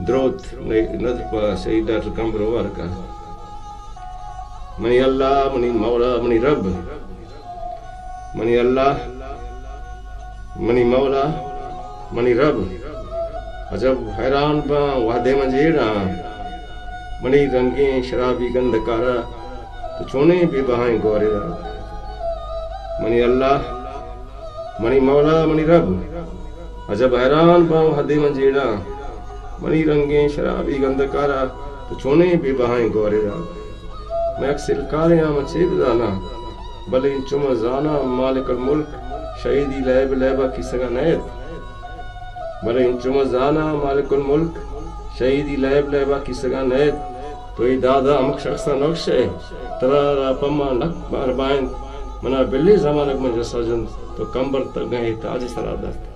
द्रोत नदपा Saeeda कंबरो वर्का money अल्लाह money मौला money रब money अल्लाह money मौला मनी रब अजब हैरान बा वादे मजेड़ा मनी रंगे शराबी गंधकारा तो छोने भी बहाए गौरे मनी अल्लाह मनी मौला मनी रब अजब हैरान बा वादे मजेड़ा मनी रंगे शराबी गंधकारा तो छोने भी बहाए गौरे मैं अक्सर काले मचे बजाना भले चुम जाना मालिक मुल्क शहीदी लैब लैबा की सगा नैत भले चुम जाना मालिक मुल्क शहीदी लैब लैबा की सगा नैत तो ये दादा अमक शख्स नक्शे तरारा पम्मा लक बार बाइन मना बिल्ली जमानक में जो सजन तो कंबर तक गए ताज सरादत